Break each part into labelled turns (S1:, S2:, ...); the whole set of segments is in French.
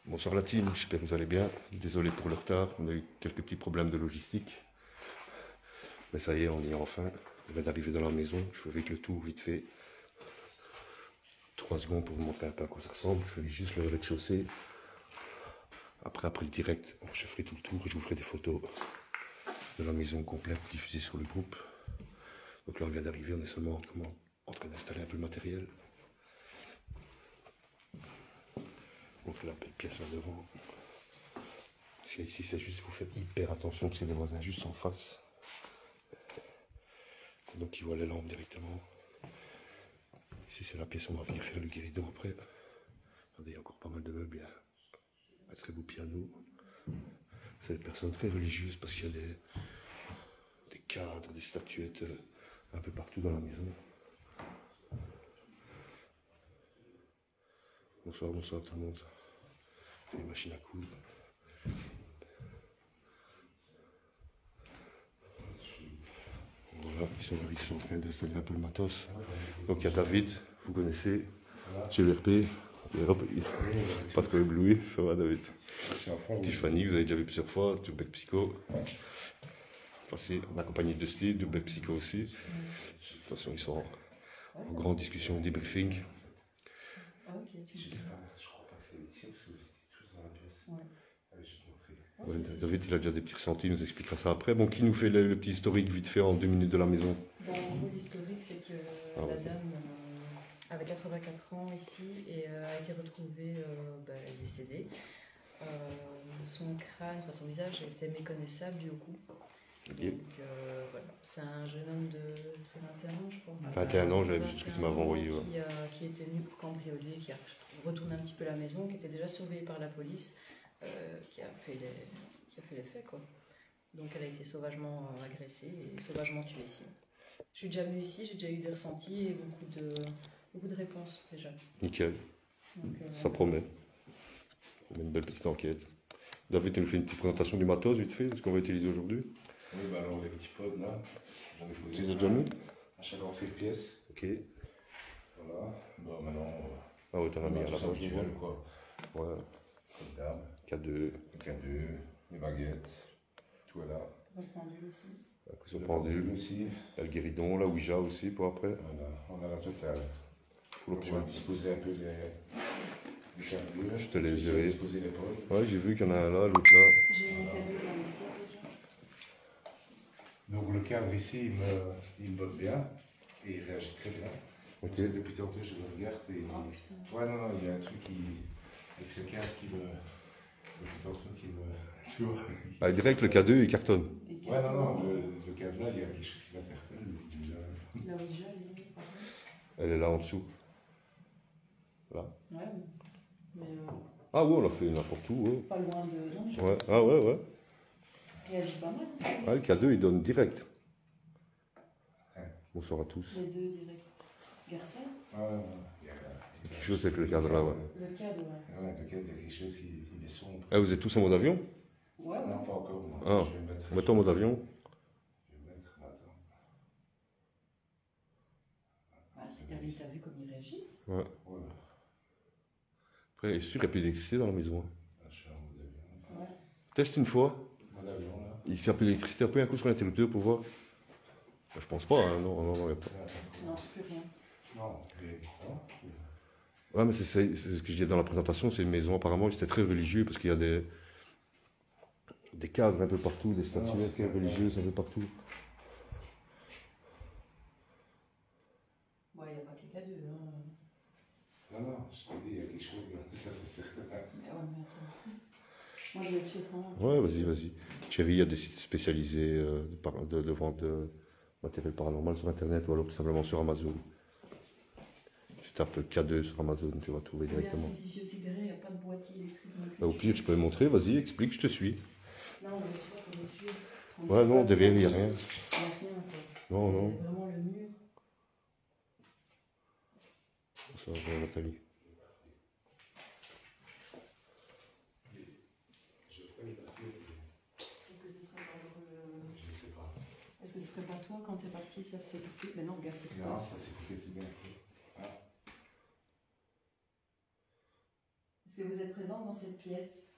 S1: Bonsoir la team, j'espère que vous allez bien. Désolé pour le retard, on a eu quelques petits problèmes de logistique. Mais ça y est, on y est enfin. On vient d'arriver dans la maison, je fais vite le tour, vite fait. 3 secondes pour vous montrer un peu à quoi ça ressemble. Je fais juste le rez-de-chaussée. Après le direct, je ferai tout le tour et je vous ferai des photos de la maison complète diffusée sur le groupe. Donc là, on vient d'arriver, on est seulement en train d'installer un peu le matériel. Donc la belle pièce là devant. Ici, c'est juste, vous faites hyper attention parce qu'il y a des voisins juste en face. Donc ils voient les lampes directement. Ici, c'est la pièce où on va venir faire le guéridon après. Regardez, il y a encore pas mal de meubles. Il y a un très beau piano. C'est des personnes très religieuses parce qu'il y a des cadres, des statuettes un peu partout dans la maison. Bonsoir, bonsoir tout le monde. C'est une machine à coudre. Voilà, ils sont en train d'installer un peu le matos. Donc il y a David, vous connaissez, GVRP. Pascal Bloué, ça va David. Tiffany, vous avez déjà vu plusieurs fois, du Bec Psycho. Enfin, c'est en accompagné de Steve, du Bec Psycho aussi. De toute façon, ils sont en grande discussion, débriefing.
S2: Ah ok,
S3: Je sais pas, je crois pas que c'est Laetitia parce que c'était tous dans la pièce.
S2: Ouais.
S3: Allez, je vais te montrer.
S1: Ouais, David, il a déjà des petits ressentis, il nous expliquera ça après. Bon, qui nous fait le petit historique vite fait en 2 minutes de la maison?
S2: En gros, l'historique, c'est que la dame avait 84 ans ici et a été retrouvée décédée. Son crâne, enfin son visage était méconnaissable dû au coup.
S1: Yep.
S2: Donc voilà, c'est un jeune homme de 21 ans, je crois.
S1: 21 ans, j'avais vu ce que tu m'avais envoyé. Ouais.
S2: Qui était venu pour cambrioler, qui a retourné un petit peu la maison, qui était déjà surveillée par la police, qui a fait les faits, quoi. Donc elle a été sauvagement agressée et sauvagement tuée ici. Je suis déjà venue ici, j'ai déjà eu des ressentis et beaucoup de réponses déjà.
S1: Nickel.
S2: Donc,
S1: ça promet. Une belle petite enquête. David, tu nous fais une petite présentation du matos vite fait, ce qu'on va utiliser aujourd'hui.
S3: Oui, bah alors les petits pods là, j'en ai posé.
S1: Tu les as déjà mis?
S3: À chaque entrée de pièce.
S1: Ok.
S3: Voilà. Bah maintenant.
S1: Ah ouais, t'en as mis à la
S3: base.
S1: base.
S3: Quoi.
S1: Ouais.
S3: Comme d'hab.
S1: K2.
S3: Le K2, les baguettes, tout est là.
S2: le pendule aussi.
S1: Après, le pendule
S3: aussi.
S1: Il y a le guéridon, la Ouija aussi pour après.
S3: Voilà, on a la totale.
S1: Full
S3: On
S1: option.
S3: va disposer un peu du chargeur.
S1: Je te laisse gérer.
S3: Disposer les pods.
S1: Ouais, j'ai vu qu'il y en a un là, l'autre là.
S2: J'ai mis cadeau dans le pièce déjà.
S3: Donc le cadre ici, il me botte bien et il réagit très bien.
S1: Ok.
S3: Parce que depuis tantôt je le regarde et...
S2: Oh putain.
S3: Ouais, non, il y a un truc avec ce cadre qui me... Depuis tantôt qui me... Tu vois?
S1: Ah, direct, le K2 il cartonne.
S3: Ouais, non, le cadre là, il y a quelque chose qui m'interpelle.
S2: La Ouija, elle est par contre.
S1: Elle est là en dessous. Là.
S2: Ouais, mais
S1: Ah ouais, on l'a fait n'importe où. Ouais.
S2: pas loin de. Non,
S1: Ouais. Ah ouais, ouais.
S2: réagit pas mal aussi.
S1: Ah, le K2 il donne direct.
S3: Ouais.
S1: Bonsoir à tous.
S2: Les deux directs. Garçon.
S3: Ouais, ouais,
S1: Il y a quelque chose avec le cadre là, ouais.
S2: Le cadre, ouais.
S3: Ouais, le cadre, il y a quelque chose qui est sombre.
S1: Ah, vous êtes tous en mode avion?
S2: Ouais,
S3: Non,
S2: ouais.
S3: pas encore. Moi.
S1: Ah,
S3: Je vais le mettre.
S1: mettons en mode avion.
S3: Je vais le mettre. Attends.
S2: T'as vu comme ils réagissent?
S1: Ouais.
S3: Ouais.
S1: Après, il est sûr qu'il n'y a plus d'électricité dans la maison.
S3: Là, je suis en mode avion.
S2: Ouais.
S1: Teste une fois.
S3: Mode avion, là.
S1: Il s'y a plus d'électricité. Après, un coup sur l'interrupteur pour voir. Je pense pas, hein. Non, il n'y a pas.
S2: Non, plus rien.
S3: Non, mais...
S1: Ouais, mais c'est ce que je disais dans la présentation, c'est une maison apparemment, c'était très religieux parce qu'il y a des cadres un peu partout, des statuettes religieuses un peu partout.
S2: Ouais, il n'y a pas que les cadeaux. Hein.
S3: Non, non, je te dis, il y a quelque chose là. Ça, c'est certain.
S2: Mais ouais, mais attends. Moi, je vais le suivre quand même.
S1: Ouais, vas-y, vas-y. Chérie, il y a des sites spécialisés de vente de matériel paranormal sur internet ou alors tout simplement sur Amazon. Tu tapes K2 sur Amazon, tu vas trouver directement.
S2: Il y a spécifié aussi derrière, il n'y a pas de boîtier électrique.
S1: Bah, au pire, je peux le montrer, vas-y, explique, je te suis.
S2: Non, mais tu vois, pour le suivre.
S1: Ouais, non, derrière, il n'y a rien.
S2: Il n'y a rien, quoi.
S1: Non, non.
S2: C'est vraiment le mur.
S1: Ça va, Nathalie.
S2: Est-ce que ce serait pas le...
S3: Je sais pas.
S2: Est-ce que ce serait pas toi quand t'es parti, ça s'est coupé? Mais non, regarde, c'est
S3: Non,
S2: pas.
S3: ça c'est coupé tout bien.
S2: Est-ce que vous vous êtes présente dans cette pièce?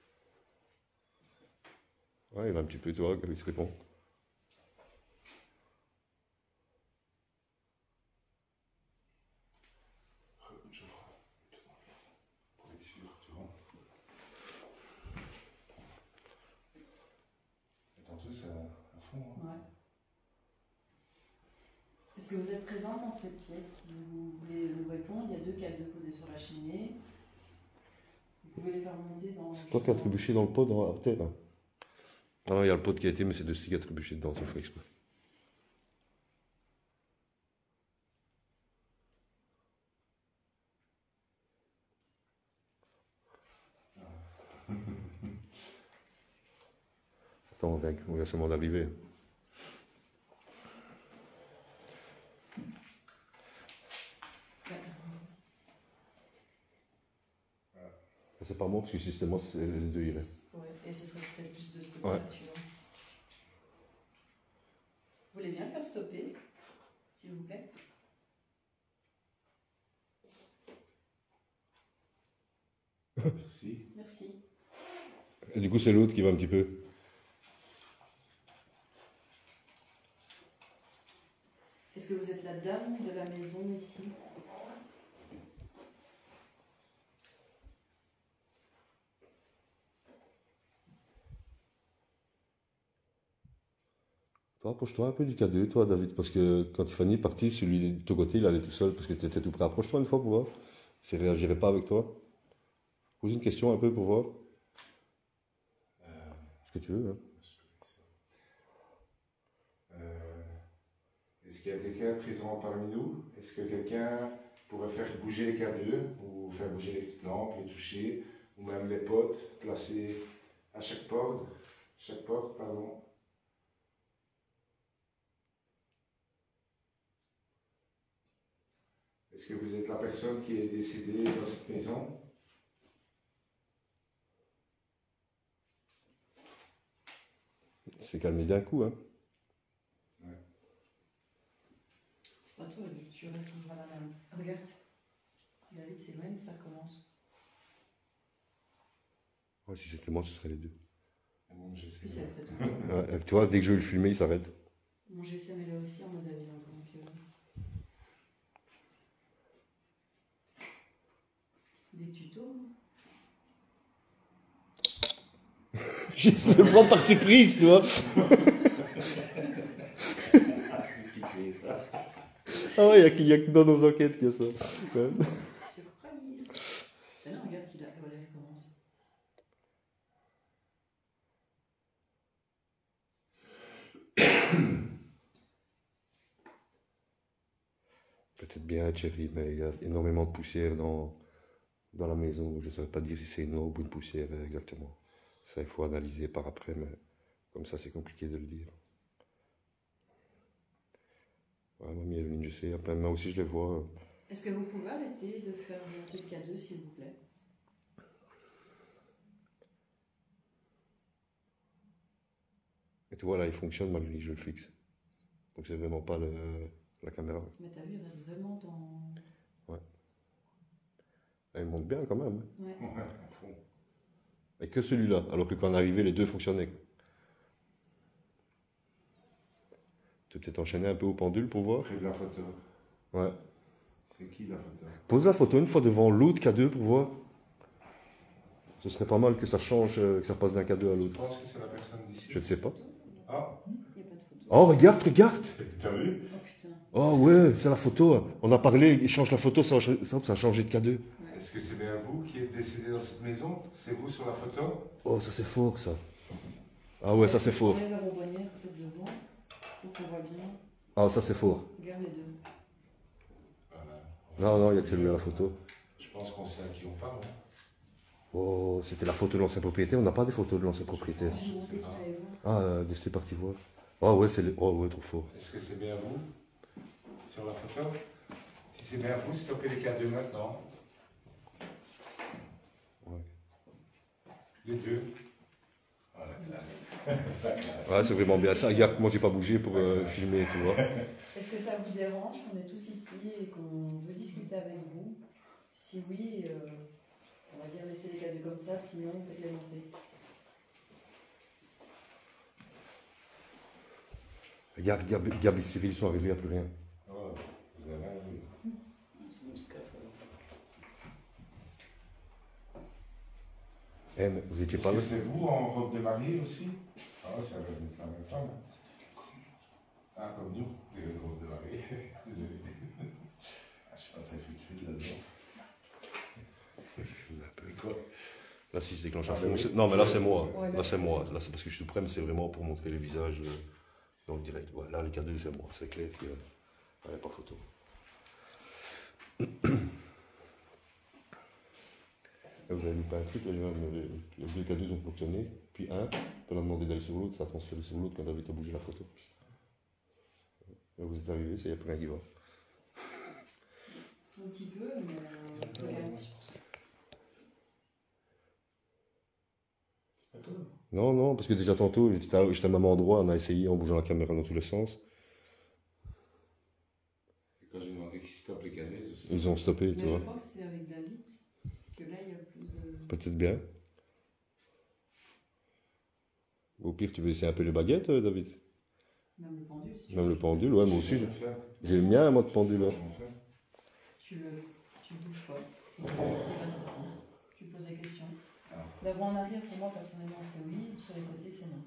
S1: Ouais, il va un petit peu, toi, quand il se répond.
S3: Pour être sûr, tu vois. Et tantôt, c'est à fond. Hein.
S2: Ouais. Est-ce que vous êtes présente dans cette pièce? Si vous voulez nous répondre, il y a 2 cadeaux posés sur la cheminée. Vous pouvez les faire monter dans...
S1: C'est toi qui as trébuché dans le pot à terre. Hein. Ah non, il y a le pot qui a été, mais c'est Dusty qui a trébuché dedans, c'est fait exprès. Attends, on vient seulement d'arriver. C'est pas moi, parce que si c'était moi, les deux iraient.
S2: Ouais, et ce serait peut-être plus de ce
S1: Ouais.
S2: côté-là, tu vois. Vous voulez bien le faire stopper, s'il vous plaît?
S3: Merci.
S2: Merci.
S1: Et du coup, c'est l'autre qui va un petit peu.
S2: Est-ce que vous êtes la dame de la maison ici?
S1: Toi, approche-toi un peu du K2, toi, David, parce que quand Tiffany est partie, celui de ton côté, il allait tout seul, parce que tu étais tout prêt. Approche-toi une fois pour voir s'il ne réagirait pas avec toi. Pose une question un peu pour voir. Ce que tu veux. Hein.
S3: Est-ce qu'il y a quelqu'un présent parmi nous? Est-ce que quelqu'un pourrait faire bouger les K2 ou faire bouger les petites lampes, les toucher, ou même les potes placés à chaque porte, pardon. Est-ce que vous êtes la personne qui est décédée dans cette maison?
S1: C'est calmé d'un coup, hein.
S3: Ouais.
S2: C'est pas toi, tu restes toujours à la même. Regarde, David s'éloigne, ça recommence.
S1: Ouais, si c'était moi, ce serait les deux.
S3: Bon,
S2: Puis
S3: j'essaie.
S2: ça le fait tout le temps.
S1: Ouais, tu vois, dès que je vais le filmer, il s'arrête.
S2: Mon GSM est là aussi en mode avion, donc... Dès que tu tournes...
S1: J'essaie de me prendre par surprise, tu vois. Ah ouais, il n'y a que dans nos enquêtes qu'il y a ça. Ouais.
S2: Surprise! Mais non, regarde, il recommence.
S1: Peut-être bien, Thierry, mais il y a énormément de poussière dans la maison. Je ne saurais pas dire si c'est une aube ou une poussière exactement. Ça, il faut analyser par après, mais comme ça, c'est compliqué de le dire. Ouais, mamie Evelyne, je sais, après, moi aussi, je les vois.
S2: Est-ce que vous pouvez arrêter de faire monter le K2, s'il vous plaît?
S1: Et tu vois, là, il fonctionne malgré que je le fixe. Donc, c'est vraiment pas la caméra.
S2: Mais t'as vu, il reste vraiment dans...
S1: Ouais. Là, il monte bien quand même.
S2: Ouais.
S3: Ouais, à fond.
S1: Et que celui-là, alors que quand on est arrivé, les deux fonctionnaient. Tu peux peut-être enchaîner un peu au pendule pour voir.
S3: Fais de la photo.
S1: Ouais.
S3: C'est qui la photo?
S1: Pose la photo une fois devant l'autre K2 pour voir. Ce serait pas mal que ça change, que ça passe d'un K2 à
S3: Je
S1: l'autre.
S3: pense que c'est la personne d'ici.
S1: Je ne sais pas.
S3: Ah,
S2: Il n'y a pas de photo.
S1: Oh, regarde, regarde.
S3: t'as vu?
S2: Oh putain.
S1: Oh ouais, c'est la photo. On a parlé, il change la photo, ça a changé de K2.
S3: Est-ce que c'est bien vous qui êtes décédé dans cette maison? C'est vous sur la photo?
S1: Oh, ça c'est fort, ça. Ah ouais, ça c'est fort.
S2: Enlève la bonbonnière peut-être devant, pour qu'on voit bien.
S1: Ah, ça c'est fort.
S2: Regarde les deux.
S3: Voilà.
S1: Non, non, il n'y a que celui à la photo.
S3: Je pense qu'on sait à qui on parle. Hein.
S1: Oh, c'était la photo de l'ancien propriétaire. On n'a pas des photos de l'ancien propriétaire.
S2: J'ai montré qu'il fallait voir.
S1: Ah, j'étais parti voir. Oh ouais, oh ouais, trop fort.
S3: Est-ce que c'est bien vous sur la photo? Si c'est bien vous, stoppez les K2 maintenant.
S1: Ouais,
S3: Les deux. Voilà, classe.
S1: ouais c'est vraiment bien ça. Regarde, moi j'ai pas bougé pour filmer, tu vois.
S2: Est-ce que ça vous dérange qu'on est tous ici et qu'on veut discuter avec vous? Si oui, on va dire laisser les cadeaux comme ça, sinon faites-les monter.
S1: Gab et Cyril sont arrivés, il n'y a plus rien.
S3: Oh, vous avez rien vu.
S4: Ça nous se casse alors.
S1: Eh, mais vous étiez pas là?
S3: C'est vous en robe de mariée aussi? Ah ouais, ça va être la même femme. Ah, comme nous, des robes de mariée. Désolé. Ah, je suis pas très fut là-dedans. Et quoi?
S1: Là, si se déclenche à
S3: Ah,
S1: fond.
S3: oui.
S1: Non, mais là, c'est moi.
S2: Ouais,
S1: Là, c'est moi. Là, c'est parce que je suis tout près, mais c'est vraiment pour montrer les visages dans le direct. Ouais, là, les cadeaux, c'est moi. C'est clair qu'il n'y a pas photo. Là, vous avez vu pas un truc, là, les deux cadeaux ont fonctionné. Puis on a demandé d'aller sur l'autre, ça a transféré sur l'autre quand David a bougé la photo. Là, vous êtes arrivé, il n'y a plus rien qui va.
S2: Un petit peu, mais regarde.
S3: C'est pas toi?
S1: Non, non, parce que déjà tantôt, j'étais au même endroit, on a essayé en bougeant la caméra dans tous les sens.
S3: Et quand j'ai demandé qui stoppe les cadeaux,
S1: Ils ont stoppé, tu
S2: Mais je
S1: vois.
S2: crois que c'est avec David que là il y a plus de.
S1: Peut-être bien. Au pire, tu veux essayer un peu les baguettes, David?
S2: Même le pendule, si tu
S1: Même
S2: veux.
S1: le pendule, ouais, moi aussi,
S3: je vais faire.
S1: j'ai le mien, moi, de pendule. Hein.
S3: Comment faire?
S2: Tu bouges pas. Tu poses des questions.
S3: Ah.
S2: D'avant en arrière, pour moi, personnellement, c'est oui. Sur les côtés, c'est non.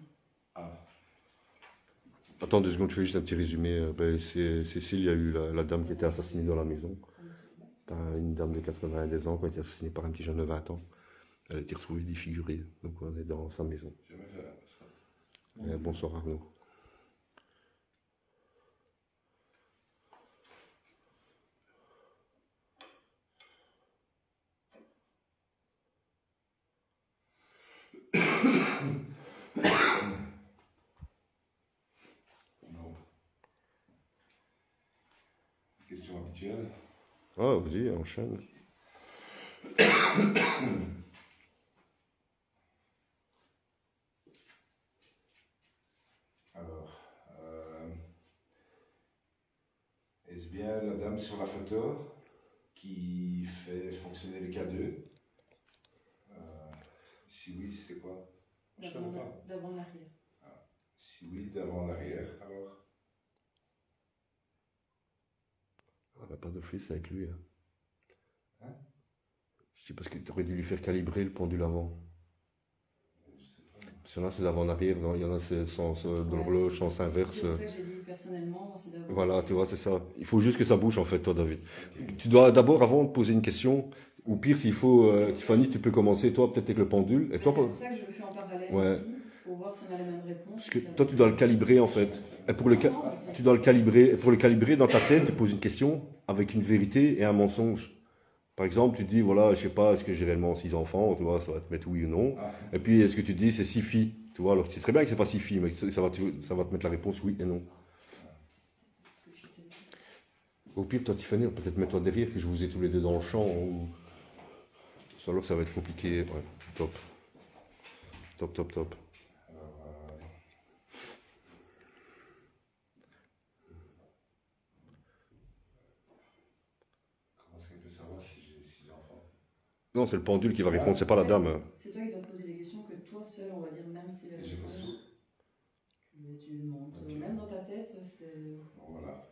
S3: Ah.
S1: Attends 2 secondes, je fais juste un petit résumé. Cécile, il y a eu la dame qui était assassinée dans la maison. Une dame de 90 ans qui a été assassinée par un petit jeune de 20 ans. Elle a été retrouvée défigurée. Donc on est dans sa maison.
S3: Je vais faire ça.
S1: Bonsoir Arnaud.
S3: Bon. Question habituelle.
S1: Ah, vas-y, enchaîne.
S3: Alors, est-ce bien la dame sur la photo qui fait fonctionner les K2? Si oui, c'est quoi? Je connais pas.
S2: D'avant en arrière.
S3: Si oui, d'avant en arrière, alors.
S1: On n'a pas d'office avec lui. Hein.
S3: Hein?
S1: Je dis parce que tu aurais dû lui faire calibrer le pendule avant.
S3: Je sais pas.
S1: Parce qu'il y en a, c'est d'avant-arrière, il y en a, c'est sens de l'horloge, sens inverse.
S2: C'est pour ça que j'ai dit personnellement, c'est d'avant.
S1: Voilà, tu vois, c'est ça. Il faut juste que ça bouge en fait, toi, David.
S3: Ok.
S1: Tu dois d'abord, avant de poser une question, ou pire, s'il faut, Tiffany, tu peux commencer, toi, peut-être avec le pendule. Et
S2: Mais
S1: toi,
S2: c'est pour ça que je le fais en parallèle
S1: Ouais.
S2: ici, pour voir si on a les mêmes réponses.
S1: parce que
S2: si ça
S1: toi,
S2: va.
S1: tu dois le calibrer en fait. Et pour le, ca-
S2: Non, mais
S1: tu dois le calibrer. Et pour le calibrer dans ta tête, tu poses une question avec une vérité et un mensonge. Par exemple, tu dis, voilà, je sais pas, est-ce que j'ai réellement 6 enfants, tu vois, ça va te mettre oui ou non.
S3: Ah.
S1: Et puis, est-ce que tu dis, c'est 6 filles, tu vois, alors tu sais très bien que c'est pas 6 filles, mais ça va te mettre la réponse oui et non.
S2: ce que tu te dis.
S1: Au pire, toi, Tiffany, peut-être mets-toi derrière, que je vous ai tous les deux dans le champ. Ou... Alors que ça va être compliqué. Ouais, top. Top, top, top.
S3: Alors, comment est-ce qu'elle peut savoir si j'ai 6 enfants?
S1: Non, c'est le pendule qui va répondre, c'est pas la dame.
S2: C'est toi qui dois te poser des questions que toi seul, on va dire, même si les
S3: Et j'ai
S2: réponses,
S3: reçu.
S2: tu le montes.
S3: Ok.
S2: Même dans ta tête, c'est.
S3: Bon, voilà.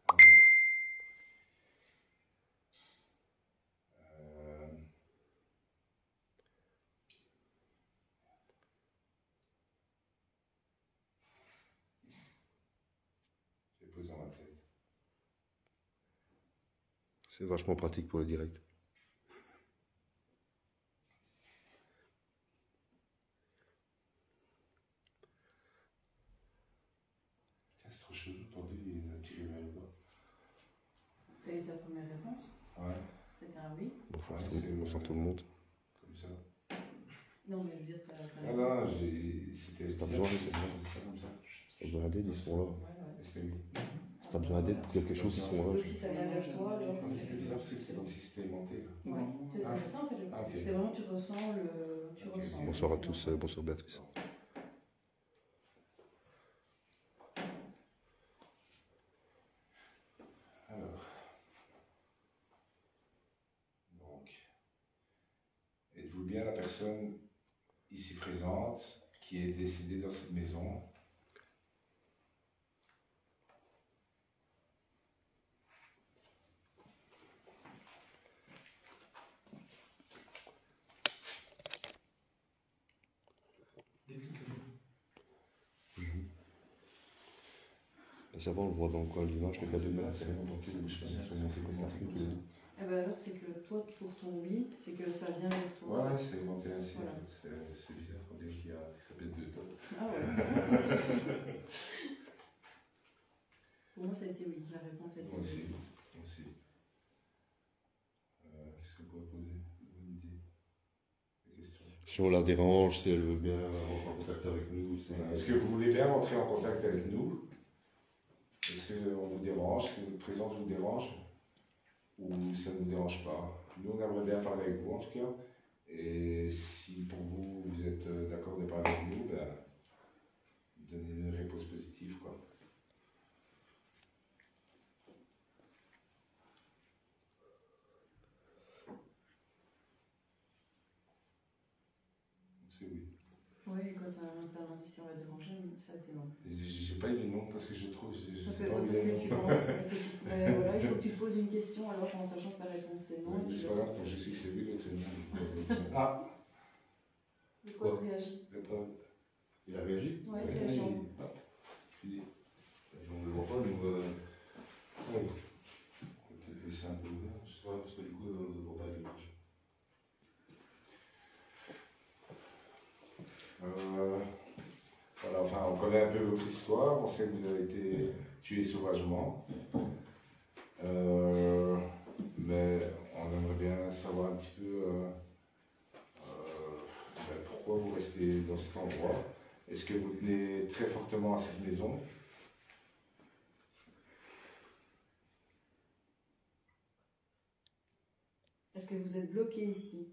S3: Alors, j'ai posé dans ma tête.
S1: C'est vachement pratique pour le direct.
S3: Tiens, c'est trop chelou, le pendule, il est tiré vers le bas.
S2: T'as eu ta première réponse?
S3: Ouais,
S2: C'était un oui?
S1: Bonsoir,
S3: Ouais,
S1: bonsoir tout le monde.
S3: comme ça.
S2: Non, mais je veux dire, t'as.
S3: Ah non, c'était.
S1: T'as besoin de-
S3: c'est ça, comme ça.
S1: Si t'as besoin d'aide, ils sont là.
S2: Ouais, ouais.
S3: Et c'était oui.
S1: Si t'as besoin d'aide pour quelque chose, ils sont là.
S2: Donc, si ça vient vers toi, genre.
S3: Non, mais c'était bizarre parce que c'était comme si c'était monté. Là.
S2: Ouais, c'est ça en fait.
S3: Ah, ok.
S2: C'est vraiment, tu ressens le. Tu
S3: Ok,
S2: ressens.
S3: ok.
S1: Bonsoir à tous, bonsoir Béatrice.
S3: Alors. Êtes-vous bien la personne ici présente qui est décédée dans cette maison?
S1: Savoir, on le voit dans le coin de l'image, le cas de main, c'est vraiment tout, sont montés comme un flux.
S2: Eh ben alors, c'est que toi, pour ton oui, c'est que ça vient avec toi.
S3: Ouais, c'est monté ainsi.
S2: Voilà.
S3: En fait. C'est bizarre, on dirait qu'il s'appelle 2 tonnes.
S2: Ah ouais. Pour moi, ça a été oui. La réponse a été
S3: Moi
S2: oui.
S3: aussi. Moi aussi. Qu'est-ce qu'on pourrait poser? Une idée? Des questions?
S1: Si on la dérange, si elle veut bien rentrer en contact avec nous.
S3: Est-ce que vous voulez bien rentrer en contact avec nous? Est-ce qu'on vous dérange? Est-ce que notre présence vous dérange? Ou ça ne nous dérange pas? Nous, on aimerait bien parler avec vous en tout cas. Et si pour vous, vous êtes d'accord de parler avec nous, ben, donnez une réponse positive, quoi. C'est oui.
S2: Oui, quand t'as demandé si on va déranger, ça a été non.
S3: J'ai pas eu de nom parce que je trouve. Je
S2: Parce
S3: sais
S2: que,
S3: pas où il
S2: parce
S3: est.
S2: que tu penses, parce que voilà, il faut que tu te poses une question alors en sachant que ta réponse c'est non.
S3: Mais
S2: et
S3: c'est
S2: tu
S3: pas grave, quand je sais que c'est lui, l'autre c'est non. Ah,
S2: De quoi tu réagis?
S3: le problème.
S1: Il a réagi?
S2: Oui, il réagit.
S3: Hop, fini.
S1: On ne le voit pas, nous.
S3: Oui. Peut-être laisser un peu ouvert.
S1: Je sais pas, parce que du coup, on ne voit pas l'image.
S3: Voilà, enfin, on connaît un peu votre histoire, on sait que vous avez été tué sauvagement. Mais on aimerait bien savoir un petit peu pourquoi vous restez dans cet endroit. Est-ce que vous tenez très fortement à cette maison?
S2: Est-ce que vous êtes bloqué ici?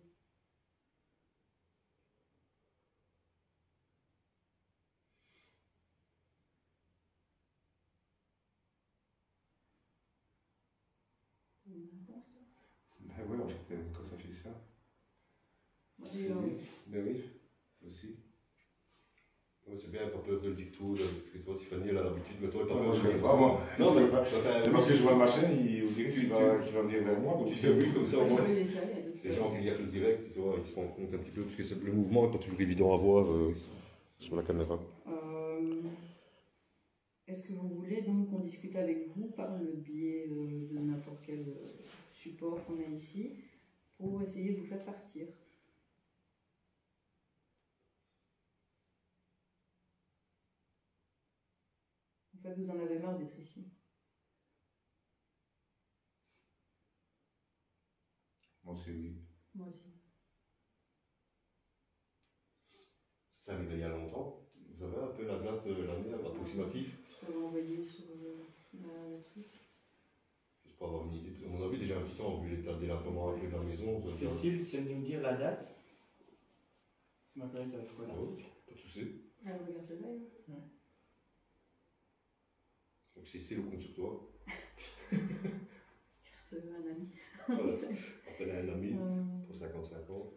S2: Une réponse, toi?
S3: Ben oui, en fait, quand ça fait ça.
S2: Moi,
S3: C'est
S2: j'ai eu un
S3: oui.
S2: oui.
S3: Ben oui, aussi.
S1: Ouais, c'est bien, pas peur de le dire tout, parce que toi, Tiffany, elle a l'habitude, mais toi, elle
S3: Moi,
S1: pas
S3: je
S1: peur.
S3: ne sais pas, moi.
S1: Non, mais
S3: C'est parce que je vois ma chaîne, on dirait qu'il va venir vers moi. Donc
S1: tu t'es vu comme ça, au
S2: Tu
S1: moins.
S2: peux les laisser aller, de toute
S1: Les
S2: façon.
S1: gens qui regardent le direct, tu vois, ils se rendent compte un petit peu, parce que le mouvement n'est pas toujours évident à voir sur la caméra.
S2: Est-ce que vous voulez donc qu'on discute avec vous par le biais de n'importe quel support qu'on a ici pour essayer de vous faire partir? En fait, vous en avez marre d'être ici.
S3: Moi, c'est oui.
S2: Moi aussi.
S1: Ça arrive il y a longtemps. Vous avez un peu la date de l'année approximative?
S2: Je t'avais envoyé sur la truc.
S1: Juste pour avoir une idée. À mon avis, déjà un petit temps, vu l'état de délabrement un peu de la maison. ça doit-
S4: Cécile, c'est de nous dire la date. C'est ma collègue avec quoi là?
S1: Ouais, pas de souci.
S2: Alors, regarde le live.
S1: Donc Cécile, on compte sur toi.
S2: Carte un ami.
S1: Voilà. Appelle à un ami
S2: Euh,
S1: pour 55 ans.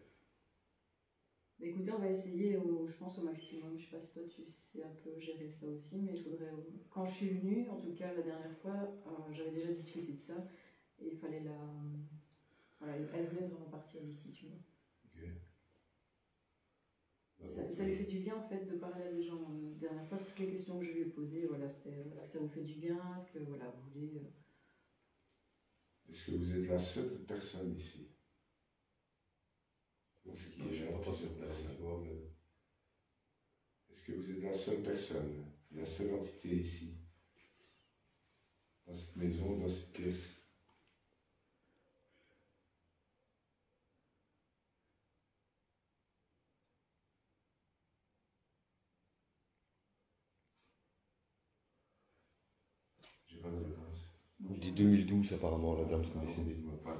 S2: Bah écoutez, on va essayer, je pense, au maximum. Je sais pas si toi tu sais un peu gérer ça aussi, mais il faudrait. Quand je suis venue, en tout cas la dernière fois, j'avais déjà discuté de ça et il fallait la. Voilà, elle voulait vraiment partir d'ici, tu vois.
S3: Ok. Bah,
S2: Ça lui fait du bien en fait de parler à des gens. La dernière fois, c'est toutes les questions que je lui ai posées. Voilà, c'était est-ce que ça vous fait du bien? Est-ce que voilà, vous voulez.
S3: Est-ce que vous êtes la seule personne ici? Ou ce qui est
S1: Je ne
S3: gênant,
S1: pas sûr
S3: seule
S1: de
S3: personne.
S1: tu vois, mais.
S3: Est-ce que vous êtes la seule personne, la seule entité ici? Dans cette maison, dans cette pièce? J'ai pas de réponse.
S1: Il dit 2012 apparemment, la dame serait décédée.
S2: Voilà.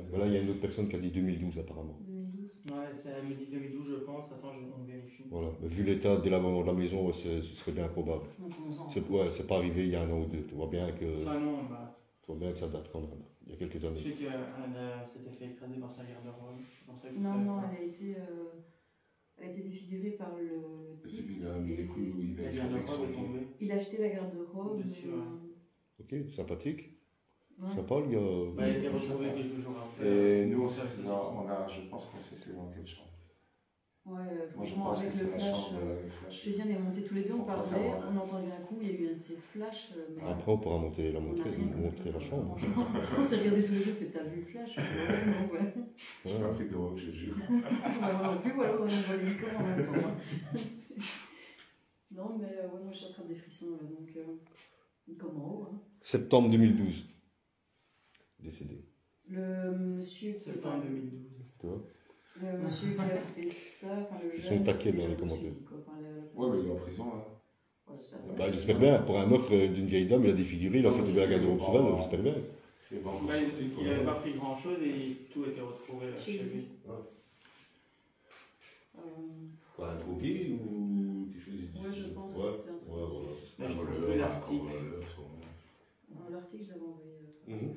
S1: Voilà, il y a une autre personne qui a dit 2012 apparemment.
S2: 2012.
S4: Ouais, c'est à midi 2012, je pense. Attends, on vérifie.
S1: Voilà, mais vu l'état de délabrement de la maison, ce serait bien probable.
S2: Donc 11 ans.
S1: C'est pas arrivé il y a un an ou deux. Tu vois bien que
S4: Ça, non, bah.
S1: ça date quand même. il y a quelques
S4: Je
S1: années.
S4: sais qu'elle s'était fait écraser dans sa garde-robe.
S2: Non, elle a été défigurée par le
S3: C'est
S2: type.
S3: lui, il a mis des coups où il
S4: La
S3: avait fait avec
S4: garde-robe
S3: son
S4: est
S3: pied.
S4: tombée.
S2: Il a acheté la garde-robe.
S4: Dessus,
S1: Ok, sympathique.
S2: Ouais.
S1: Sympa le gars.
S4: Bah, elle a été retrouvée quelques jours après.
S3: Et nous,
S4: Ça, c'est
S3: je pense qu'on sait c'est dans quelle chambre.
S2: Ouais,
S3: Moi, je
S2: franchement,
S3: pense que
S2: avec le
S3: c'est la
S2: flash.
S3: chambre avec flash.
S2: Julien est monté tous les deux, on
S3: On peut
S2: parlait,
S3: savoir.
S2: on a entendu un coup, il y a eu un de ces flashs. Mais
S1: Après, on pourra montrer la chambre.
S2: On s'est regardé tous les deux, fait t'as vu le flash? Ouais, non, ouais.
S3: J'ai pas pris de drogue, je jure.
S2: Moi non plus, voilà, on voit les micros en même temps. Non, mais ouais, moi je suis en train des frissons là, donc comme en haut. Hein.
S1: Septembre 2012. Décédé.
S2: Le monsieur qui
S4: Septembre 2012.
S1: Tu vois?
S2: le monsieur qui a fait ça, enfin le
S1: Ils
S2: jeune.
S1: sont taqués dans
S2: qui a
S1: les
S2: poursuivi,
S1: commentaires.
S2: quoi, par le-
S3: Ouais, mais il est en prison, hein.
S2: Ouais, j'espère bien.
S1: Bah, j'espère bien. Pour un meurtre d'une vieille dame, il a défiguré, il a fait tomber la garde-robe sur elle, j'espère bien.
S3: Il est pas encore
S4: Bah,
S3: sorti,
S4: il n'avait pas pris grand chose et tout était retrouvé
S2: Chez
S4: chez lui.
S1: Quoi, un drogué ou quelque chose
S2: Ouais, je pense que c'était un truc.
S4: Là, je trouve plus l'article.
S2: L'article, je l'avais envoyé.
S1: Mhm.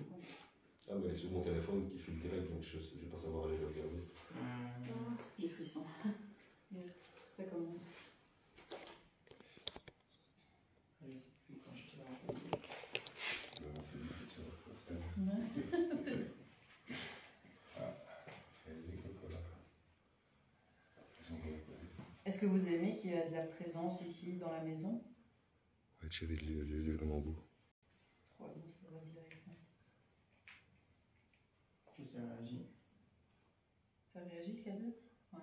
S1: Ah, mais elle est sur mon téléphone qui fait le direct, donc je ne vais pas savoir aller le regarder.
S2: Des frissons. Ça commence.
S4: Quand je t'ai rencontré.
S3: C'est lui qui tire le procès.
S2: Est-ce que vous aimez qu'il y a de la présence ici dans la maison?
S1: Ouais, chérie, il est vraiment beau.
S2: Ouais, bon, ça va direct. Hein.
S4: Et ça réagit.
S2: Ça réagit, le cadeau? Ouais.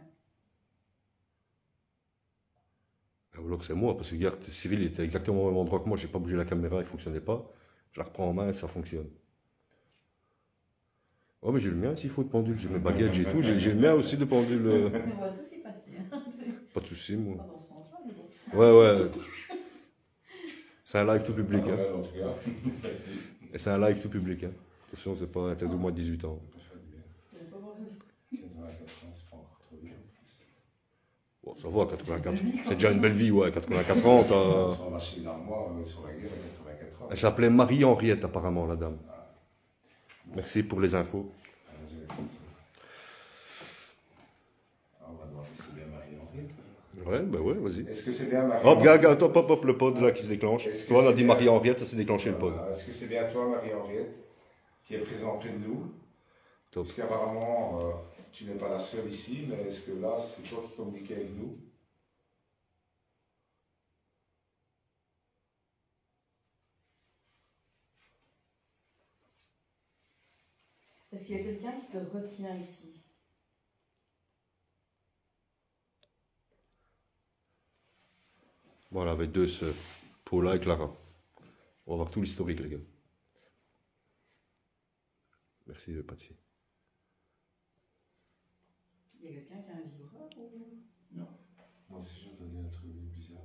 S1: Ou alors c'est moi, parce que regarde, Cyril était exactement au même endroit que moi, j'ai pas bougé la caméra, il ne fonctionnait pas. Je la reprends en main et ça fonctionne. Oh, mais j'ai le mien s'il faut de pendule, j'ai mes baguettes, j'ai tout, j'ai le mien aussi de pendule.
S2: Mais on va tous y passer. Hein.
S1: Pas de soucis, moi.
S2: Pas dans ce sens-là, mais bon.
S1: Ouais. C'est un live tout public. Hein.
S3: Ouais, en tout cas.
S1: Et c'est un live tout public. Hein. Attention, c'est pas interdit au moins de 18 ans.
S3: On peut faire du bien.
S2: Vous n'allez pas voir la vie.
S3: 84 ans, c'est pas encore trop vieux en plus.
S1: Bon, ça va, 84. C'est déjà une belle vie, ouais. 84 ans, t'as.
S3: Sur la machine d'armoire, sur la guerre à 84 ans.
S1: Elle s'appelait Marie-Henriette, apparemment, la dame. Merci pour les infos.
S3: On va devoir laisser bien Marie-Henriette.
S1: Ouais, bah ouais, vas-y.
S3: Est-ce que c'est bien Marie-Henriette?
S1: Hop, regarde, hop, le pod là qui se déclenche. Toi, on a dit Marie-Henriette, ça s'est déclenché le pod.
S3: Est-ce que c'est bien toi, Marie-Henriette, qui est présent près de nous?
S1: Top.
S3: Parce qu'apparemment, tu n'es pas la seule ici, mais est-ce que là, c'est toi qui communiques avec nous?
S2: Est-ce qu'il y a quelqu'un qui te retient ici?
S1: Voilà, avec deux sœurs, Paula et Clara. On va voir tout l'historique, les gars. Merci, Patsy.
S2: Il y a quelqu'un qui a un vibreur ou...
S3: Moi aussi, j'ai entendu un truc bizarre.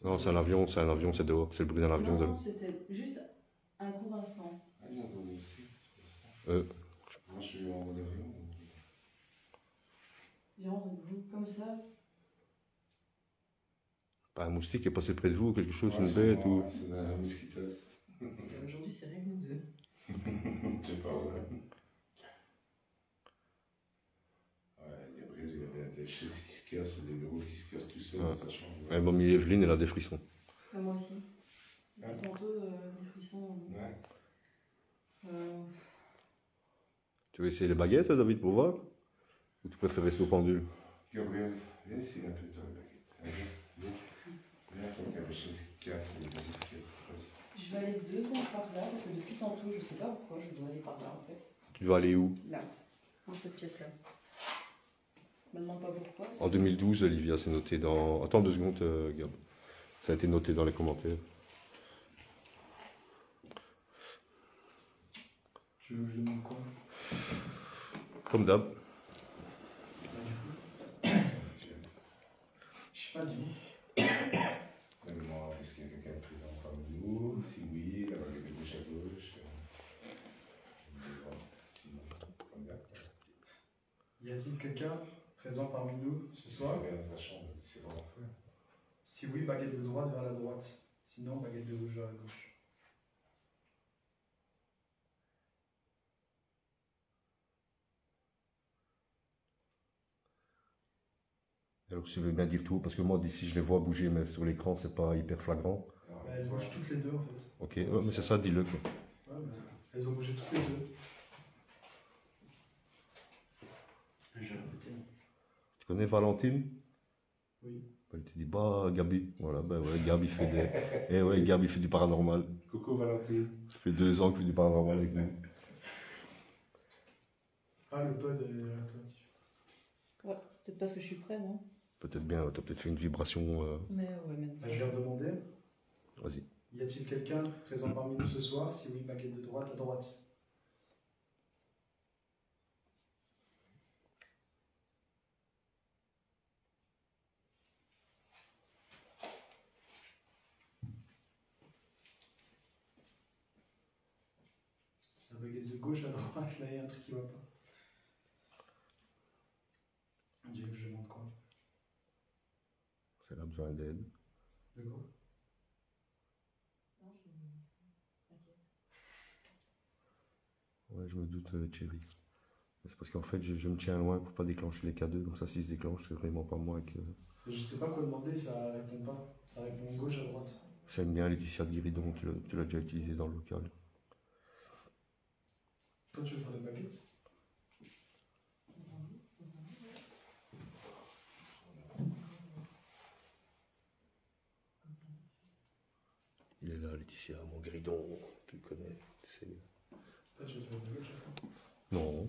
S1: Non, c'est un avion, c'est dehors. C'est le bruit d'un avion.
S2: Non, c'était juste un court instant.
S3: Ah, j'ai entendu aussi. Moi, je suis en mode avion.
S2: J'ai entendu vous comme ça.
S1: Pas un moustique qui est passé près de vous, quelque chose,
S3: Ouais,
S1: une
S3: c'est
S1: bête
S3: moi,
S1: ou.
S3: C'est un mosquitos.
S2: Aujourd'hui, c'est rien que nous deux.
S3: Je sais pas, ouais. Ouais, Gabriel, il y avait des choses qui se cassent, des bureaux qui se cassent tout seul
S1: Ouais.
S3: dans sa chambre.
S1: Ouais, mamie Evelyne, elle a des frissons.
S2: Moi aussi.
S3: Hein?
S2: Tantôt, des frissons.
S3: Ouais.
S1: Tu veux essayer les baguettes, David, pour voir? Ou tu préfères rester au pendule?
S3: Gabriel, viens essayer un peu de la baguette. Viens, quand il y a des choses qui cassent, des bureaux qui cassent. Vas-y.
S2: Je vais aller 2 secondes par là, parce que depuis tantôt, je sais pas pourquoi je dois aller par là en fait.
S1: Tu vas aller où?
S2: Là, dans cette pièce-là. Je me demande pas pourquoi.
S1: En 2012, Olivia, c'est noté dans. Attends 2 secondes, Gab. Ça a été noté dans les commentaires.
S4: Tu veux que je demande quoi?
S1: Comme d'hab.
S4: Je sais pas, dis-moi.
S3: Demande-moi, est-ce qu'il y a quelqu'un de présent parmi nous? Si oui, la baguette de gauche à gauche. Sinon, comme d'hab.
S5: Y a-t-il quelqu'un présent parmi nous ce soir?
S3: Regarde dans ta chambre, c'est vraiment fait.
S5: Si oui, baguette de droite vers la droite. Sinon, baguette de gauche vers la gauche.
S1: Alors tu veux bien dire tout, parce que moi d'ici je les vois bouger, mais sur l'écran c'est pas hyper flagrant.
S5: Bah, elles bougent toutes les deux en fait.
S1: Ok, ouais, mais c'est ça, dis-le quoi.
S5: Ouais, mais elles ont bougé toutes les deux.
S4: Je vais répéter.
S1: Tu connais Valentine?
S5: Oui.
S1: Elle te dit bah Gabi, voilà, ben ouais, Gabi fait des. Eh ouais, Gabi fait du paranormal.
S3: Coucou Valentine.
S1: Ça fait 2 ans qu'il fait du paranormal avec nous.
S5: Ah, le pod est derrière toi.
S2: Ouais, peut-être parce que je suis près, non?
S1: Peut-être bien, t'as peut-être fait une vibration.
S2: Mais ouais, maintenant.
S5: Bah, je vais redemander.
S1: Vas-y.
S5: Y a-t-il quelqu'un présent parmi nous ce soir? Si oui, baguette de droite à droite. C'est la baguette de gauche à droite, là il y a un truc qui va pas. On dirait que je demande quoi?
S1: C'est là besoin d'aide.
S5: De quoi?
S2: Non, t'inquiète.
S1: Ouais, je me doute, Thierry. C'est parce qu'en fait, je me tiens loin pour pas déclencher les K2, comme ça, s'ils se déclenchent, c'est vraiment pas moi que.
S5: Je sais pas quoi demander, ça répond pas. Ça répond gauche à droite.
S1: J'aime bien Laetitia de Guéridon, tu l'as déjà utilisé dans le local.
S5: Toi, tu veux faire des baguettes?
S1: Il est là, Laetitia, mon Guéridon, tu le connais, tu sais.
S5: Toi, tu veux faire des baguettes chaque fois?
S1: Non.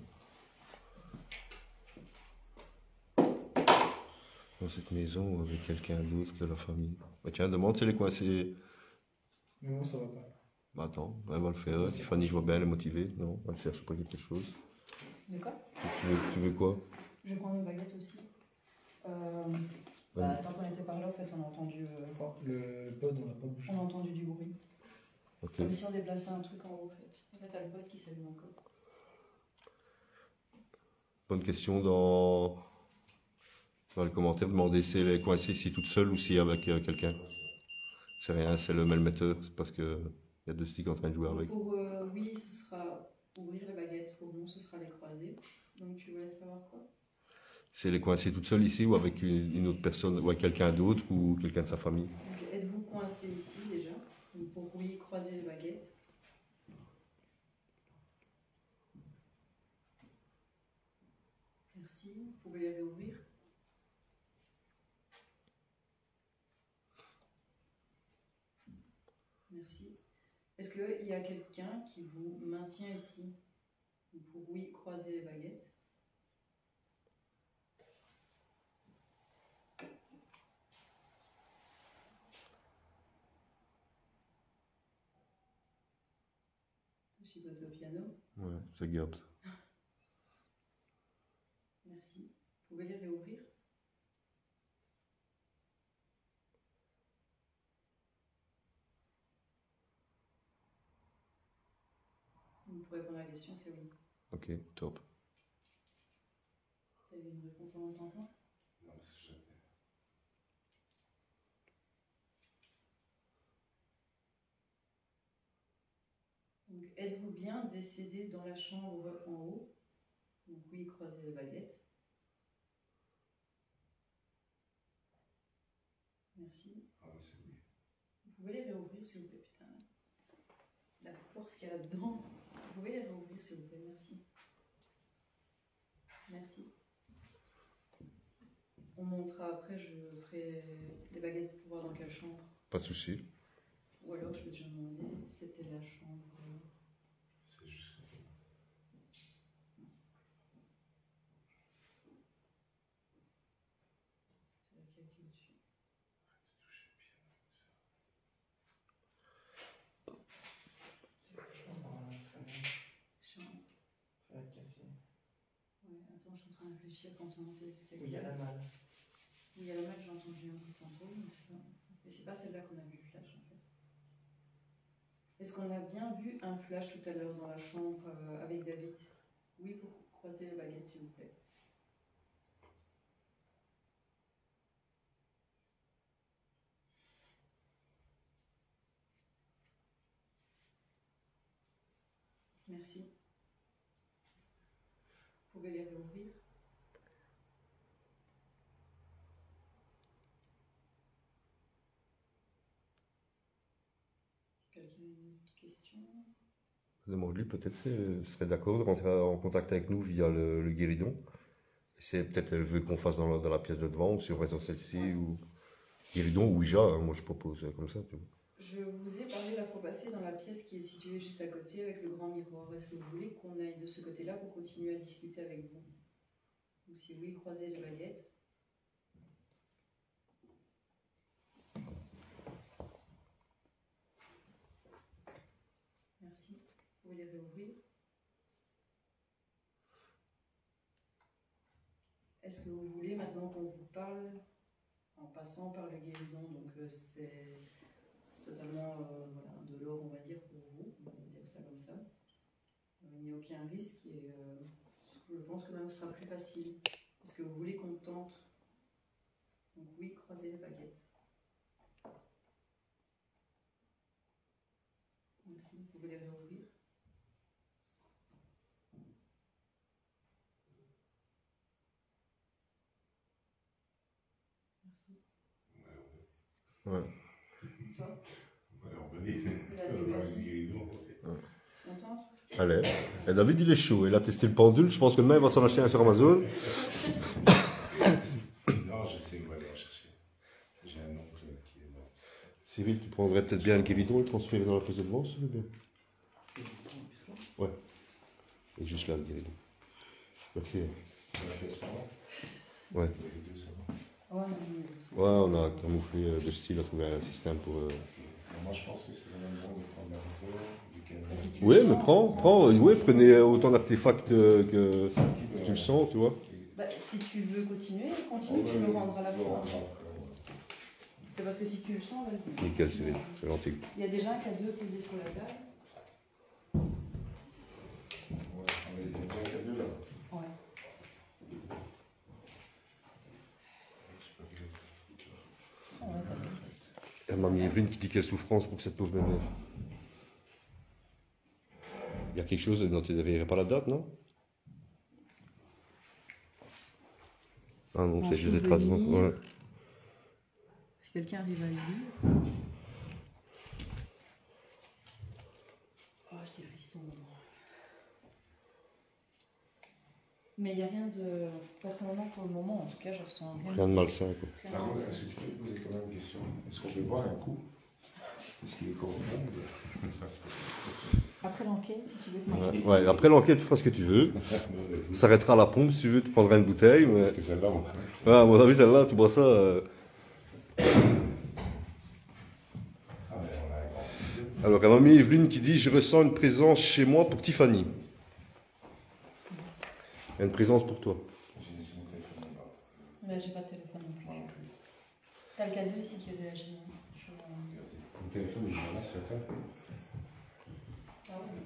S1: Dans cette maison, avec quelqu'un d'autre que la famille. Bah tiens, demande si elle est coincée.
S5: Mais moi, ça va pas.
S1: Bah attends, elle va le faire. Tiffany, je vois bien, elle est motivée. Non, elle cherche pas quelque chose.
S2: De quoi?
S1: Tu veux quoi?
S2: Je vais prendre une baguette aussi. Tant qu'on était par là, en fait, on a entendu quoi?
S5: Le pod, on l'a pas bougé.
S2: On a entendu du bruit.
S1: Ok.
S2: Comme si on déplaçait un truc en haut, en fait. En fait, t'as le pote qui s'allume encore.
S1: Bonne question dans les commentaires. Demandez si elle est coincée ici toute seule ou si avec quelqu'un. C'est rien, c'est le malmetteur. C'est parce que il y a 2 sticks en train de jouer avec.
S2: Pour oui, ce sera ouvrir les baguettes. Pour non, ce sera les croiser. Donc tu voulais savoir quoi?
S1: Si elle est coincée toute seule ici ou avec une autre personne, ou avec quelqu'un d'autre ou quelqu'un de sa famille.
S2: Donc êtes-vous coincé ici déjà? Donc, pour oui, croiser les baguettes. Merci. Vous pouvez les réouvrir. Merci. Est-ce qu'il y a quelqu'un qui vous maintient ici? Pour oui, croiser les baguettes. Je chipote au piano.
S1: Ouais, c'est Gabs.
S2: Merci. Vous pouvez les réouvrir? Pour répondre à la question, c'est oui.
S1: Ok, top.
S2: Vous avez une réponse en même temps que moi?
S3: Non, mais c'est jamais.
S2: Donc, êtes-vous bien décédé dans la chambre en haut? Donc oui, croisez les baguettes. Merci.
S3: Ah, mais c'est oui.
S2: Vous pouvez les réouvrir, s'il vous plaît, putain. La force qu'il y a là-dedans. Vous pouvez les réouvrir, s'il vous plaît, merci. Merci. On montrera après, je ferai des baguettes pour voir dans quelle chambre.
S1: Pas de souci.
S2: Ou alors, je peux déjà demander, c'était la chambre.
S3: C'est juste que.
S2: C'est laquelle qui est au-dessus? Chambre.
S4: Ça va casser.
S2: Ouais, attends, je suis en train de réfléchir quand on entend c'était.
S4: Oui, il y a la malle.
S2: Oui, il y a la match, j'ai entendu un peu tantôt, mais c'est pas celle-là qu'on a vu flash en fait. Est-ce qu'on a bien vu un flash tout à l'heure dans la chambre avec David? Oui, pour croiser les baguettes, s'il vous plaît. Merci. Vous pouvez les réouvrir. quelqu'un a une question?
S1: Demande lui, peut-être serait d'accord de rentrer en contact avec nous via le guéridon. C'est peut-être elle veut qu'on fasse dans la pièce de devant, ou si on reste dans celle-ci, ou guéridon ou Ouija, hein, moi je propose comme ça. Tu vois.
S2: Je vous ai parlé la fois passée dans la pièce qui est située juste à côté avec le grand miroir. Est-ce que vous voulez qu'on aille de ce côté-là pour continuer à discuter avec vous? Ou si oui, croisez les baguettes. Merci. Vous pouvez les réouvrir. Est-ce que vous voulez maintenant qu'on vous parle en passant par le guéridon? Donc c'est totalement voilà, de l'or, on va dire, pour vous. On va dire ça comme ça. Il n'y a aucun risque et je pense que même ce sera plus facile. Est-ce que vous voulez qu'on tente? Donc oui, croisez les baguettes. Merci. Vous pouvez les réouvrir. Merci.
S1: Ouais.
S2: Toi?
S3: Alors, on va dire.
S2: Il a dit
S3: On va
S2: merci.
S3: du guéridon.
S2: On tente?
S1: Allez. Et David, il est chaud. Il a testé le pendule. Je pense que demain, il va s'en acheter un sur Amazon.
S3: Non, je sais où aller en chercher. J'ai un oncle qui est mort.
S1: Cyril, tu prendrais peut-être bien le guéridon et le transférer dans la pièce de devant, si tu veux bien. Ouais. Et juste là, le guéridon. Merci.
S3: Dans la pièce par là.
S1: Ouais.
S3: Les deux, ça va.
S2: Ouais,
S1: Ouais, on a camouflé le style, on a trouvé un système pour...
S3: Moi, je pense que c'est le même moment de prendre la hauteur du canal.
S2: si tu
S1: Oui,
S2: le
S1: mais
S2: sens,
S1: ouais, prenez autant d'artefacts que tu le sens, tu vois.
S2: bah, si tu veux continuer, continue, tu me rendras la voix. C'est parce que si tu le sens, vas-y.
S1: Nickel, Cyril, c'est gentil.
S2: Il y a déjà un qui a deux posés sur la table.
S3: Ouais, on est déjà qu'à deux là.
S2: Ouais. Ouais, t'as bien.
S1: Il y a mamie Evelyne qui dit quelle souffrance pour cette pauvre mémère. Il y a quelque chose dont tu ne verrais pas la date, non? Ah non,
S2: Un
S1: c'est juste des traces.
S2: souvenir.
S1: Ouais.
S2: Si quelqu'un arrive à le lire. Oh, j'ai des frissons. Mais il n'y a rien de. Personnellement, pour le moment, en tout cas, je ressens rien.
S1: Rien de malsain, quoi.
S2: Rien
S3: Par
S2: de
S3: contre,
S2: malsain.
S3: est-ce que tu peux te poser quand même une question? Est-ce qu'on peut boire un coup? Est-ce qu'il est corrompu?
S2: Après l'enquête, si tu veux te
S1: Ouais, après l'enquête, tu feras ce que tu veux. On s'arrêtera à la pompe si tu veux, tu prendras une bouteille. Mais...
S3: Parce que celle-là, on...
S1: Ouais, à mon avis, celle-là, tu bois ça.
S3: Ah, mais on a un grand.
S1: Alors, il y a mamie Evelyne qui dit: je ressens une présence chez moi pour Tiffany. Il y a une présence pour toi.
S3: J'ai laissé mon téléphone là-bas.
S2: Mais j'ai pas de téléphone non plus.
S3: Moi non plus.
S2: T'as le cadeau ici qui réagit. Hein.
S3: Regardez. Mon téléphone, il est là, sur la table.
S2: Ah oui, mais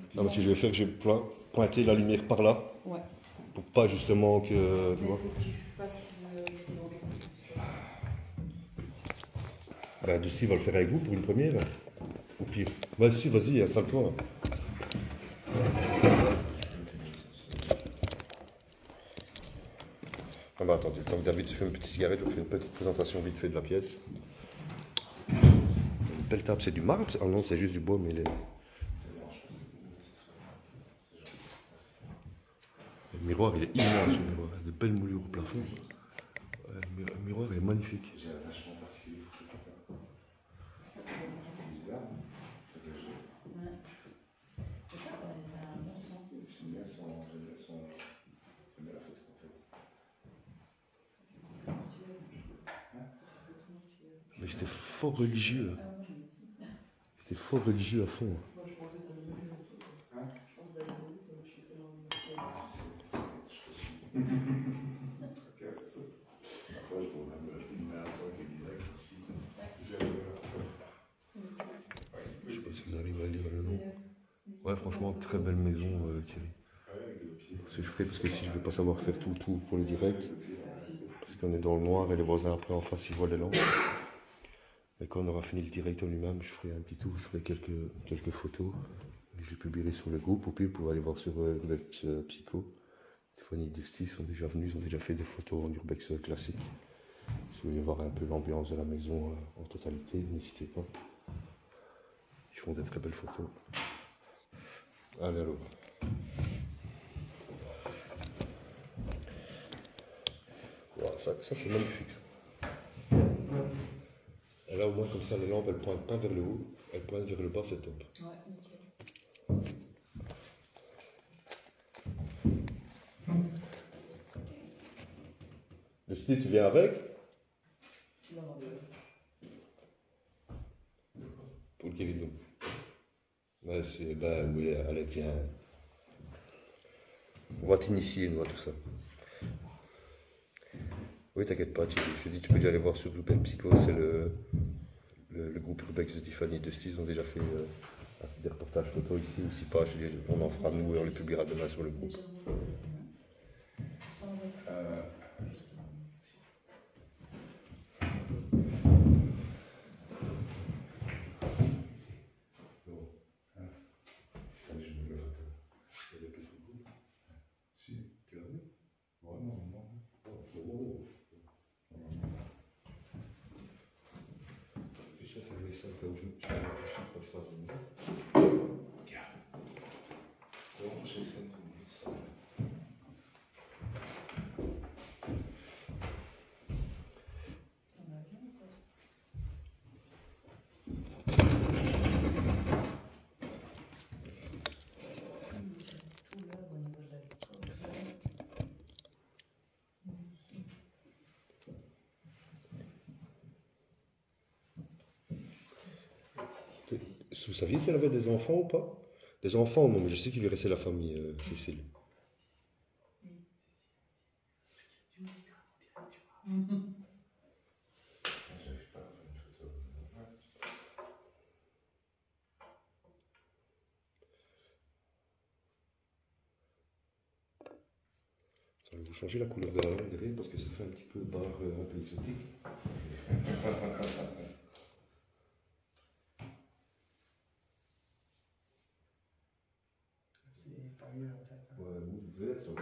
S2: c'est
S1: Non, mais ce que je vais faire, je vais pointer la lumière par là.
S2: bon. Ouais.
S1: Pour pas justement que. Tu
S2: Mais il
S1: vois.
S2: faut que tu fasses le.
S1: Bah, Dusty va le faire avec vous pour une première. Au pire. Vas-y, installe-toi. Ah bah attendez, tant que David se fait une petite cigarette, je fais une petite présentation vite fait de la pièce. Une belle table, c'est du marbre? Ah non, c'est juste du bois, mais il est... Le miroir, il est immense, le miroir. Il y a de belles moulures au plafond. Ouais, le miroir, il est magnifique.
S3: J'ai un vachement particulier, il faut que je fasse ça. C'est bizarre.
S2: Ouais. C'est ça, t'as un bon ressenti.
S3: J'aime bien la photo en fait.
S1: Mais j'étais fort religieux.
S2: Ah, moi j'aime aussi.
S1: J'étais fort religieux à fond.
S2: Moi je pense que t'as voulu aussi.
S3: Hein?
S2: Je pense que t'as voulu que je suis tellement.
S3: Après, je vois même une main à toi qui est direct ici.
S1: Je sais pas si vous arrivez à lire le nom. Ouais, franchement, très belle maison, Thierry. Ce que je ferai, parce que si je ne vais pas savoir faire tout le tour pour le direct, parce qu'on est dans le noir et les voisins après en face ils voient les lampes. Et quand on aura fini le direct en lui-même, je ferai un petit tour, je ferai quelques photos. Je les publierai sur le groupe, au pire, vous pouvez aller voir sur Urbex Psycho. Stéphanie et Dusty sont déjà venus, ils ont déjà fait des photos en Urbex classique. Si vous voulez voir un peu l'ambiance de la maison en totalité, n'hésitez pas. Ils font des très belles photos. Allez alors. Voilà, ça c'est magnifique. Et là au moins comme ça les lampes elles pointent pas vers le haut, elles pointent vers le bas, c'est top.
S2: Ouais, nickel.
S1: Le style tu viens avec?
S2: Non, non,
S1: Pour le guéridon. Ouais, c'est, ben oui, allez, viens. On va t'initier, nous, à tout ça. Oui, t'inquiète pas, je te dis, tu peux déjà aller voir sur Groupe Psycho, c'est le groupe Urbex de Tiffany et de Steve, ils ont déjà fait des reportages photos ici, ou si pas, on en fera nous et on les publiera demain sur le groupe. Vous saviez si elle avait des enfants ou pas? Des enfants, non, mais je sais qu'il lui restait la famille, Cécile. Ça va vous changer la couleur de la lampe derrière parce que ça fait un petit peu barre un peu exotique.
S5: C'est pas mieux en fait.
S1: Ouais, rouge vert, ça va.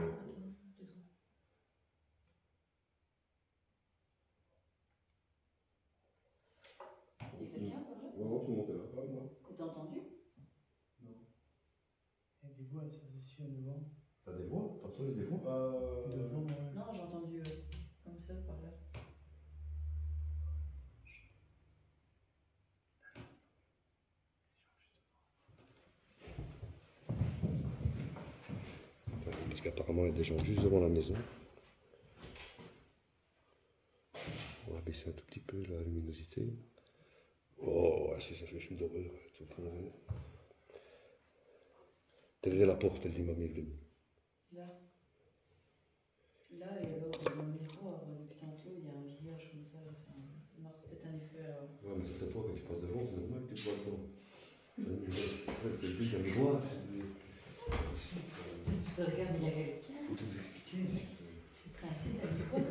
S2: Il y a quelqu'un par là?
S1: Ouais, tu montes là.
S2: Et t'as entendu?
S5: Non. Il y a des voix, ça c'est sûr, devant.
S1: T'as des voix? T'entends des voix?
S5: Devant, ouais.
S2: Non, j'ai entendu comme ça par là.
S1: Parce qu'apparemment il y a des gens juste devant la maison. On va baisser un tout petit peu la luminosité. Oh, ouais, si ça fait film d'horreur, tout fond. Derrière la porte, elle dit ma Evelyne.
S2: Là. Là, et alors dans le miroir, depuis tantôt, il y a un visage comme ça. Enfin, non, c'est peut-être un effet.
S1: Ouais, mais ça c'est toi quand tu passes devant, c'est normal que tu vois devant. C'est le but d'un miroir.
S2: Si tu te regardes, il y a quelqu'un.
S1: Faut tout vous expliquer.
S2: C'est le principe d'un miroir.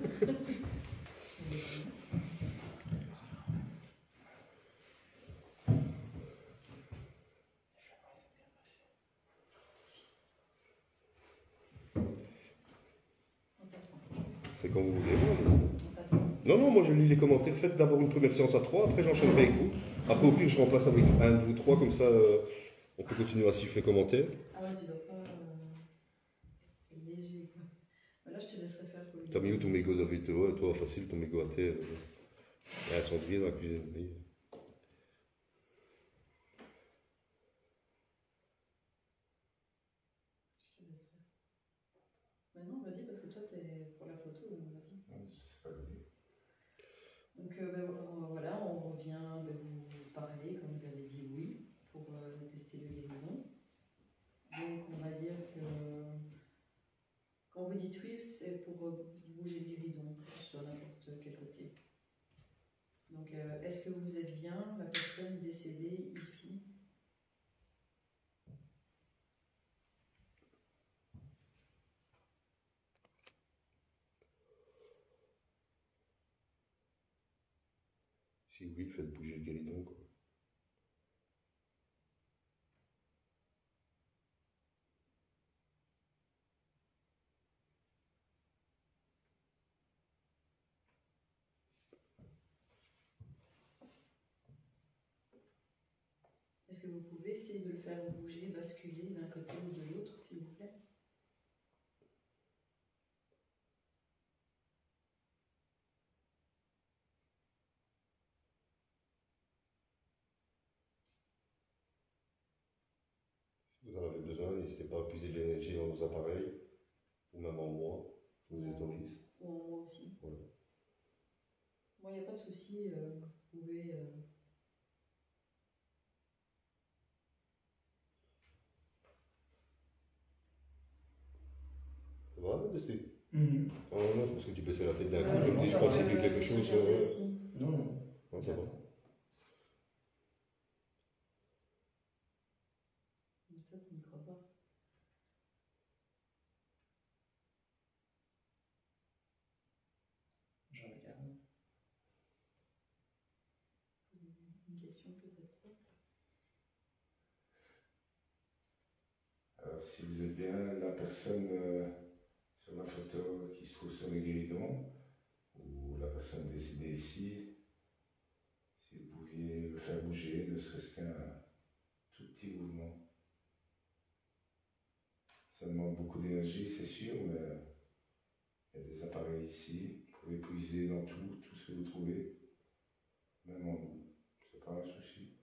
S1: C'est comme vous voulez. Non, non, moi je lis les commentaires. Faites d'abord une première séance à 3, après j'enchaînerai avec vous. Après, au pire, je remplace avec un de vous trois, comme ça on peut continuer à suivre les commentaires.
S2: Ah ouais, tu dois pas. C'est léger quoi. Mais là, je te laisserai faire.
S1: T'as mis où ton mégot, David? Ouais, toi, facile, ton mégot à terre. Il y a un cendrier dans la cuisine. Oui.
S2: Je te laisse faire. Mais non, vas-y, parce que toi, t'es pour la photo, donc vas-y. Donc voilà, on revient vous parler, comme vous avez dit oui, pour tester le guéridon. Donc on va dire que quand vous dites oui, c'est pour bouger le guéridon sur n'importe quel côté. Donc est-ce que vous êtes bien la personne décédée ici?
S1: Si oui, faites bouger le guéridon, quoi.
S2: que vous pouvez essayer de le faire bouger, basculer d'un côté ou de l'autre, s'il vous plaît?
S1: Si vous en avez besoin, n'hésitez pas à puiser de l'énergie dans vos appareils, ou même en moi, je vous autorise.
S2: Ou en moi aussi.
S1: Voilà.
S2: Moi, il n'y a pas de souci, vous pouvez...
S1: Ça va, Modestie?
S4: Mhm.
S1: Ah non, parce que tu baissais la tête d'un
S2: Ouais,
S1: coup, je me dis, je pensais que quelque chose...
S4: Non, non.
S1: Ouais, ça va.
S2: Mais toi, tu n'y crois pas.
S4: Je regarde.
S2: Une question peut-être?
S3: Alors, si vous êtes bien la personne sur la photo qui se trouve sur le guéridon, ou la personne décédée ici, si vous pouviez le faire bouger, ne serait-ce qu'un tout petit mouvement. Ça demande beaucoup d'énergie, c'est sûr, mais il y a des appareils ici. Vous pouvez puiser dans tout ce que vous trouvez, même en nous. C'est pas un souci.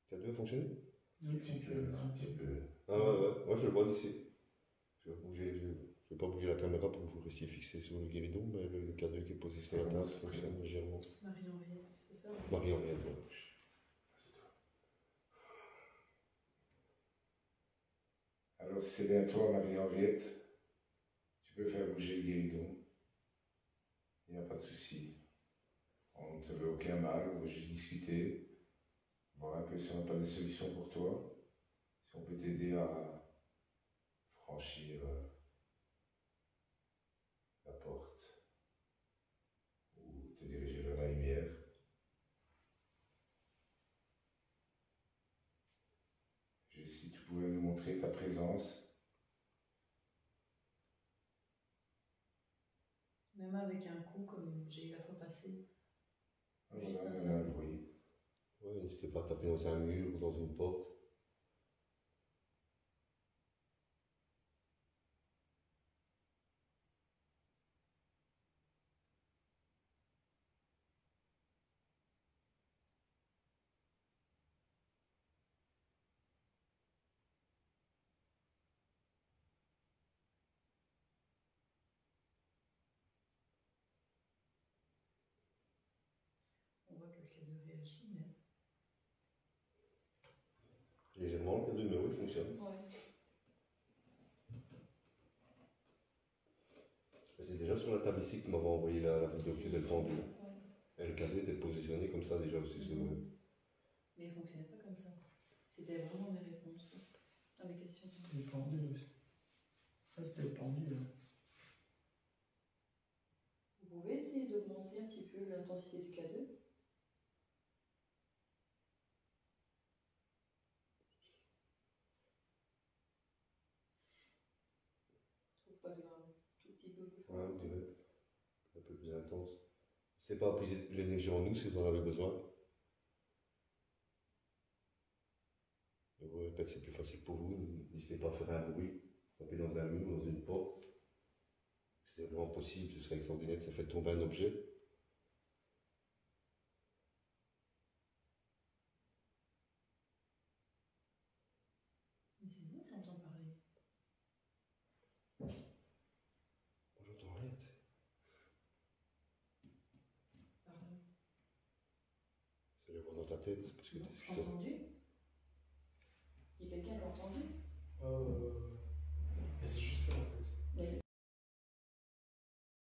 S1: Ça devait fonctionner?
S3: Un petit peu.
S1: Ah ouais, moi je le vois d'ici. Je vais pas bouger la caméra pour que vous restiez fixé sur le guéridon, mais le cadeau qui est posé sur la table fonctionne légèrement.
S2: Marie-Henriette, c'est ça?
S1: Marie-Henriette, voilà.
S3: Alors, si c'est bien toi, Marie-Henriette, tu peux faire bouger le guéridon. Il n'y a pas de souci. On ne te veut aucun mal, on veut juste discuter, voir un peu si on n'a pas des solutions pour toi, si on peut t'aider à franchir la porte ou te diriger vers la lumière. Juste si tu pouvais nous montrer ta présence.
S2: Même avec un coup comme j'ai eu la fois passée. Juste
S3: Voilà,
S2: un
S3: il y en a un
S2: seul.
S3: bruit.
S1: Ouais, n'hésitez pas à taper dans un mur ou dans une porte.
S2: On voit que le cadeau réagit, mais...
S1: Légèrement, le cadeau, mais oui, il fonctionne.
S2: Ouais.
S1: C'est déjà sur la table ici que m'avait envoyé la vidéo que tu as pendue.
S2: Ouais.
S1: Et le cadeau était positionné comme ça déjà aussi sur...
S2: Mais il ne fonctionnait pas comme ça. C'était vraiment mes réponses à mes questions.
S4: C'était pendu aussi. Ah, c'était pendu là.
S2: Vous pouvez essayer d'augmenter un petit peu l'intensité du K2? Je trouve pas grave. Tout petit peu plus fort.
S1: Ouais, on dirait. Un peu plus intense. C'est pas puiser de l'énergie en nous si vous en avez besoin. Je vous répète, c'est plus facile pour vous. N'hésitez pas à faire un bruit. Taper dans un mur, dans une porte. C'est vraiment possible, ce serait extraordinaire que ça fait tomber un objet.
S2: Mais c'est bon, j'entends parler.
S1: Moi, j'entends rien, tu sais.
S2: Parle.
S1: C'est le voir dans ta tête, parce que
S2: Non,
S1: t'es
S2: j'ai entendu. Il y a quelqu'un qui a entendu?